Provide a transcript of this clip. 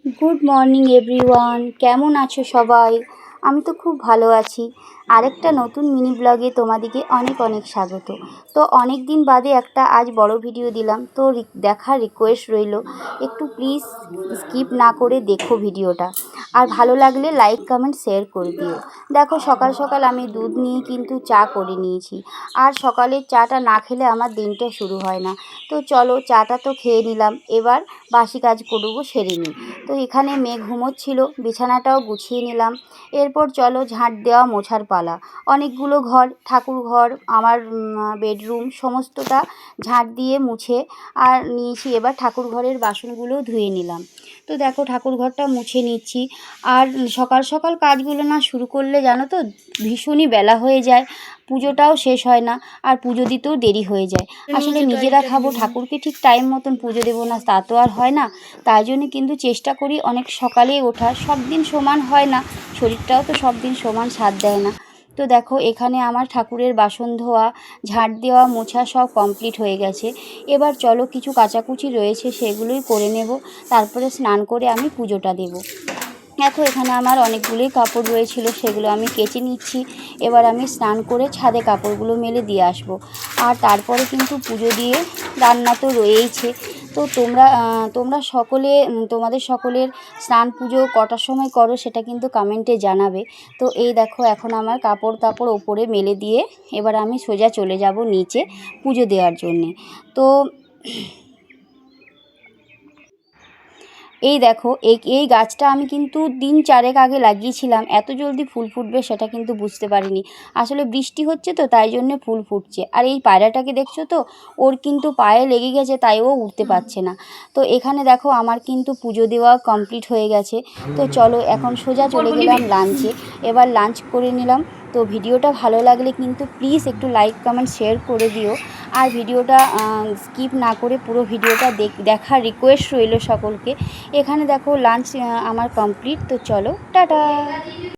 Good morning everyone, কেমন আছো সবাই? আমি তো খুব ভালো আছি। আরেকটা নতুন মিনি ব্লগে তোমাদেরকে অনেক অনেক স্বাগত। তো অনেক দিন বাদে একটা আজ বড় ভিডিও দিলাম, তো দেখার রিকোয়েস্ট রইল, একটু প্লিজ স্কিপ না করে দেখো ভিডিওটা। আর ভালো লাগলে লাইক কমেন্ট শেয়ার করে দিও। দেখো সকাল সকাল আমি দুধ নিয়ে কিন্তু চা করে নিয়েছি। আর সকালের চাটা না খেলে আমার দিনটা শুরু হয় না। তো চলো চাটা তো খেয়ে নিলাম, এবার বাসি কাজ করবো সেরে নিই। তো এখানে মেয়ে ঘুমোচ্ছিল, বিছানাটাও গুছিয়ে নিলাম। এরপর চলো ঝাঁট দেওয়া মোছার পালা। অনেকগুলো ঘর, ঠাকুর ঘর, আমার বেডরুম সমস্তটা ঝাঁট দিয়ে মুছে আর নিয়েছি। এবার ঠাকুর ঘরের বাসনগুলোও ধুয়ে নিলাম। তো দেখো ঠাকুর ঘরটা মুছে নিচ্ছি। আর সকাল সকাল কাজগুলো না শুরু করলে জানো তো ভীষণই বেলা হয়ে যায়, পুজোটাও শেষ হয় না, আর পুজো দিতেও দেরি হয়ে যায়। আসলে নিজেরা খাবো, ঠাকুরকে ঠিক টাইম মতন পুজো দেবো না তা তো আর হয় না। তাই জন্য কিন্তু চেষ্টা করি অনেক সকালেই ওঠার। সব দিন সমান হয় না, শরীরটাও তো সব দিন সমান সাথ দেয় না। তো দেখো এখানে আমার ঠাকুরের বাসন ধোয়া, ঝাঁট দেওয়া, মোছা সব কমপ্লিট হয়ে গেছে। এবার চলো কিছু কাচাকুচি রয়েছে সেগুলোই করে নেব, তারপরে স্নান করে আমি পুজোটা দেব। দেখো এখানে আমার অনেকগুলোই কাপড় রয়েছিল, সেগুলো আমি কেচে নিচ্ছি। এবার আমি স্নান করে ছাদে কাপড়গুলো মেলে দিয়ে আসব। আর তারপরে কিন্তু পুজো দিয়ে রান্না তো রয়েইছে। তো তোমরা সকলে তোমাদের সকলের স্নান পুজো কটার সময় করো সেটা কিন্তু কমেন্টে জানাবে। তো এই দেখো এখন আমার কাপড় ওপরে মেলে দিয়ে এবার আমি সোজা চলে যাব নিচে পুজো দেওয়ার জন্যে। তো এই দেখো এই গাছটা আমি কিন্তু দিন 4 আগে লাগিয়েছিলাম। এত জলদি ফুল ফুটবে সেটা কিন্তু বুঝতে পারিনি। আসলে বৃষ্টি হচ্ছে তো তাই জন্যে ফুল ফুটছে। আর এই পায়রাটাকে দেখছো তো, ওর কিন্তু পায়ে লেগে গেছে, তাই ও উঠতে পারছে না। তো এখানে দেখো আমার কিন্তু পুজো দেওয়া কমপ্লিট হয়ে গেছে। তো চলো এখন সোজা চলে গেলাম লাঞ্চে। এবার লাঞ্চ করে নিলাম। তো ভিডিওটা ভালো লাগলে কিন্তু প্লিজ একটু লাইক কমেন্ট শেয়ার করে দিও। আর ভিডিওটা স্কিপ না করে পুরো ভিডিওটা দেখার রিকোয়েস্ট রইল সকলকে। এখানে দেখো লাঞ্চ আমার কমপ্লিট। তো চলো টাটা।